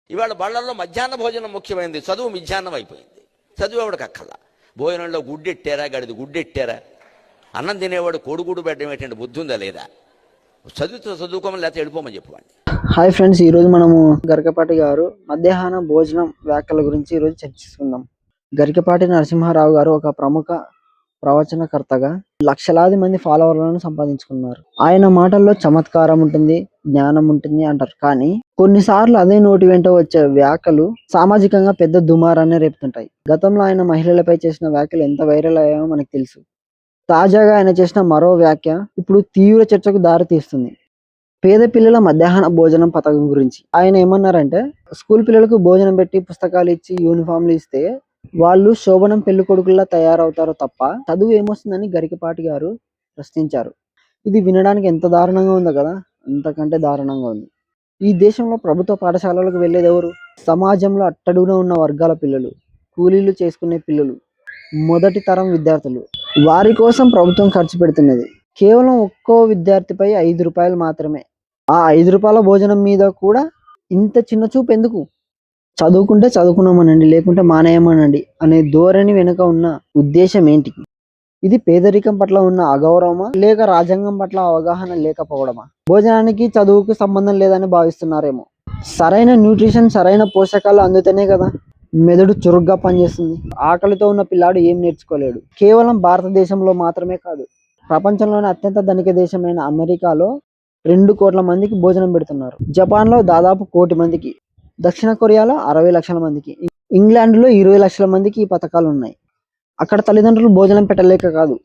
ఇవాళ బళ్ళల్లో మధ్యాహ్న భోజనం ముఖ్యమైనది, చదువు మధ్యాహ్నం అయిపోయింది. చదువు ఎవడికి అక్కర్లా. భోజనంలో గుడ్డెట్టారా, గడిది గుడ్డెట్టారా, అన్నం తినేవాడు కోడిగుడు పెట్టడం ఏంటంటే బుద్ధి ఉందా లేదా, చదువుకోమని లేకపోతే వెళ్ళిపోమని చెప్పండి. హాయ్ ఫ్రెండ్స్, ఈరోజు మనము గరికపాటి గారు మధ్యాహ్న భోజనం వ్యాఖ్యల గురించి ఈరోజు చర్చిస్తున్నాం. గరికపాటి నరసింహారావు గారు ఒక ప్రముఖ ప్రవచనకర్తగా లక్షలాది మంది ఫాలోవర్లను సంపాదించుకున్నారు. ఆయన మాటల్లో చమత్కారం ఉంటుంది, జ్ఞానం ఉంటుంది అంటారు. కానీ కొన్నిసార్లు అదే నోటి వెంట వచ్చే వ్యాఖ్యలు సామాజికంగా పెద్ద దుమారాన్ని రేపుతుంటాయి. గతంలో ఆయన మహిళలపై చేసిన వ్యాఖ్యలు ఎంత వైరల్ అయ్యాయో మనకు తెలుసు. తాజాగా ఆయన చేసిన మరో వ్యాఖ్య ఇప్పుడు తీవ్ర చర్చకు దారి తీస్తుంది. పేద పిల్లల మధ్యాహ్న భోజనం పథకం గురించి ఆయన ఏమన్నారంటే, స్కూల్ పిల్లలకు భోజనం పెట్టి పుస్తకాలు ఇచ్చి యూనిఫామ్లు ఇస్తే వాళ్ళు శోభనం పెళ్లి కొడుకుల్లా తయారవుతారో తప్ప చదువు ఏమొస్తుందని గరికపాటి గారు ప్రశ్నించారు. ఇది వినడానికి ఎంత దారుణంగా ఉందో కదా, అంతకంటే దారుణంగా ఉంది. ఈ దేశంలో ప్రభుత్వ పాఠశాలలకు వెళ్ళేది ఎవరు? సమాజంలో అట్టడుగున ఉన్న వర్గాల పిల్లలు, కూలీలు చేసుకునే పిల్లలు, మొదటి తరం విద్యార్థులు. వారి కోసం ప్రభుత్వం ఖర్చు పెడుతున్నది కేవలం ఒక్కో విద్యార్థిపై 5 రూపాయలు మాత్రమే. ఆ 5 రూపాయల భోజనం మీద కూడా ఇంత చిన్న చూపు ఎందుకు? చదువుకుంటే చదువుకున్నామనండి, లేకుంటే మానేయమనండి అనే ధోరణి వెనుక ఉన్న ఉద్దేశం ఏంటి? ఇది పేదరికం పట్ల ఉన్న అగౌరవమా, లేక రాజ్యాంగం పట్ల అవగాహన లేకపోవడమా? భోజనానికి చదువుకు సంబంధం లేదని భావిస్తున్నారేమో. సరైన న్యూట్రిషన్, సరైన పోషకాలు అందుతనే కదా మెదడు చురుగ్గా పనిచేస్తుంది. ఆకలితో ఉన్న పిల్లాడు ఏం నేర్చుకోలేడు. కేవలం భారతదేశంలో మాత్రమే కాదు, ప్రపంచంలోనే అత్యంత ధనిక దేశమైన అమెరికాలో 2 కోట్ల మందికి భోజనం పెడుతున్నారు. జపాన్లో దాదాపు 1 కోటి మందికి, దక్షిణ కొరియాలో 60 లక్షల మందికి, ఇంగ్లాండ్లో 20 లక్షల మందికి ఈ పథకాలు ఉన్నాయి. అక్కడ తల్లిదండ్రులు భోజనం పెట్టలేక కాదు,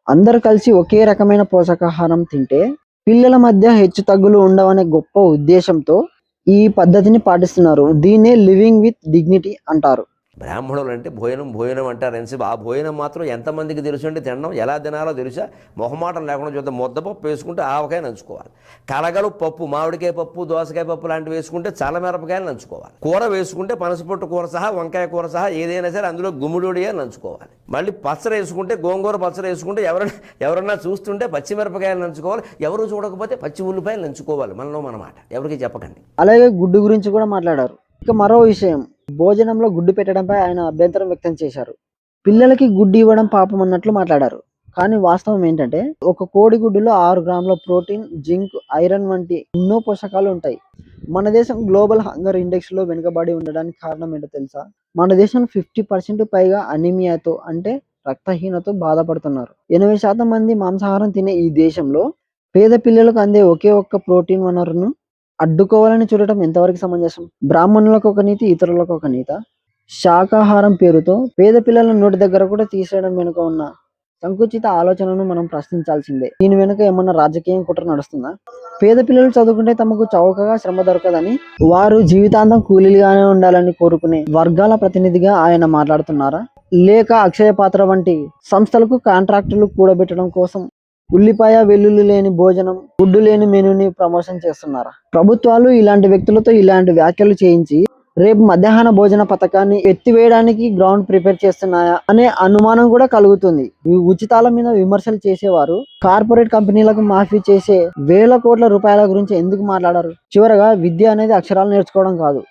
అందరూ కలిసి ఒకే రకమైన పోషకాహారం తింటే పిల్లల మధ్య హెచ్చు తగ్గులు ఉండవనే గొప్ప ఉద్దేశంతో ఈ పద్ధతిని పాటిస్తున్నారు. దీన్నే లివింగ్ విత్ డిగ్నిటీ అంటారు. బ్రాహ్మణులు అంటే భోజనం అంటారు అనేసి ఆ భోజనం మాత్రం ఎంతమందికి తెలుసు అంటే తినడం ఎలా తినాలో తెలుసా? మొహమాటం లేకుండా చూద్దాం. ముద్దపప్పు వేసుకుంటే ఆవకాయ నంచుకోవాలి, కలగలు పప్పు, మామిడికాయ పప్పు, దోసకాయ పప్పు లాంటివి వేసుకుంటే చల్లమిరపకాయలు నంచుకోవాలి, కూర వేసుకుంటే పనసపొట్టు కూర సహా, వంకాయ కూర సహా ఏదైనా సరే అందులో గుమ్మిడిగా నంచుకోవాలి. మళ్ళీ పచ్చడి వేసుకుంటే, గోంగూర పచ్చడి వేసుకుంటే ఎవరన్నా చూస్తుంటే పచ్చిమిరపకాయలు నంచుకోవాలి, ఎవరు చూడకపోతే పచ్చి ఉల్లిపాయలు నంచుకోవాలి. మనలో మన మాట ఎవరికి చెప్పకండి. అలాగే గుడ్డు గురించి కూడా మాట్లాడారు. ఇక మరో విషయం, భోజనంలో గుడ్డు పెట్టడంపై ఆయన అభ్యంతరం వ్యక్తం చేశారు. పిల్లలకి గుడ్డు ఇవ్వడం పాపం అన్నట్లు మాట్లాడారు. కానీ వాస్తవం ఏంటంటే, ఒక కోడి గుడ్డులో 6 గ్రాముల ప్రోటీన్, జింక్, ఐరన్ వంటి ఎన్నో పోషకాలు ఉంటాయి. మన దేశం గ్లోబల్ హంగర్ ఇండెక్స్ లో వెనుకబడి ఉండడానికి కారణం ఏంటో తెలుసా? మన దేశంలో 50% పైగా అనీమియాతో అంటే రక్తహీనతో బాధపడుతున్నారు. 80% మంది మాంసాహారం తినే ఈ దేశంలో పేద పిల్లలకు అందే ఒకే ఒక్క ప్రోటీన్ వనరును అడ్డుకోవాలని చూడటం ఎంతవరకు సమంజసం? బ్రాహ్మణులకు ఒక నీతి, ఇతరులకు ఒక నీత. శాకాహారం పేరుతో పేద పిల్లల నోటి దగ్గర కూడా తీసేయడం వెనుక ఉన్న సంకుచిత ఆలోచనను మనం ప్రశ్నించాల్సిందే. దీని వెనుక ఏమన్నా రాజకీయం కుట్ర నడుస్తుందా? పేద పిల్లలు చదువుకుంటే తమకు చౌకగా శ్రమ దొరకదని, వారు జీవితాంతం కూలీలుగానే ఉండాలని కోరుకునే వర్గాల ప్రతినిధిగా ఆయన మాట్లాడుతున్నారా? లేక అక్షయ పాత్ర వంటి సంస్థలకు కాంట్రాక్టులు కూడబెట్టడం కోసం ఉల్లిపాయ వెల్లుల్లి లేని భోజనం, గుడ్డు లేని మెనూని ప్రమోషన్ చేస్తున్నారా? ప్రభుత్వాలు ఇలాంటి వ్యక్తులతో ఇలాంటి వ్యాఖ్యలు చేయించి రేపు మధ్యాహ్న భోజన పథకాన్ని ఎత్తివేయడానికి గ్రౌండ్ ప్రిపేర్ చేస్తున్నాయా అనే అనుమానం కూడా కలుగుతుంది. ఈ ఉచితాల మీద విమర్శలు చేసేవారు కార్పొరేట్ కంపెనీలకు మాఫీ చేసే వేల కోట్ల రూపాయల గురించి ఎందుకు మాట్లాడారు? చివరగా విద్య అనేది అక్షరాలు నేర్చుకోవడం కాదు,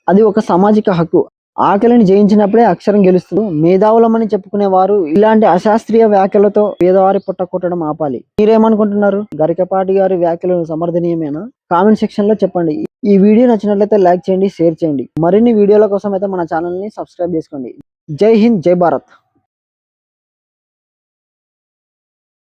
అది ఒక సామాజిక హక్కు. ఆకలిని జయించినప్పుడే అక్షరం గెలుస్తుంది. మేధావులమని చెప్పుకునే వారు ఇలాంటి అశాస్త్రీయ వ్యాఖ్యలతో పేదవారి పొట్ట కొట్టడం ఆపాలి. మీరేమనుకుంటున్నారు? గరికపాటి గారి వ్యాఖ్యలు సమర్థనీయమేనా? కామెంట్ సెక్షన్ లో చెప్పండి. ఈ వీడియో నచ్చినట్లయితే లైక్ చేయండి, షేర్ చేయండి. మరిన్ని వీడియోల కోసం అయితే మన ఛానల్ ని సబ్స్క్రైబ్ చేసుకోండి. జై హింద్, జై భారత్.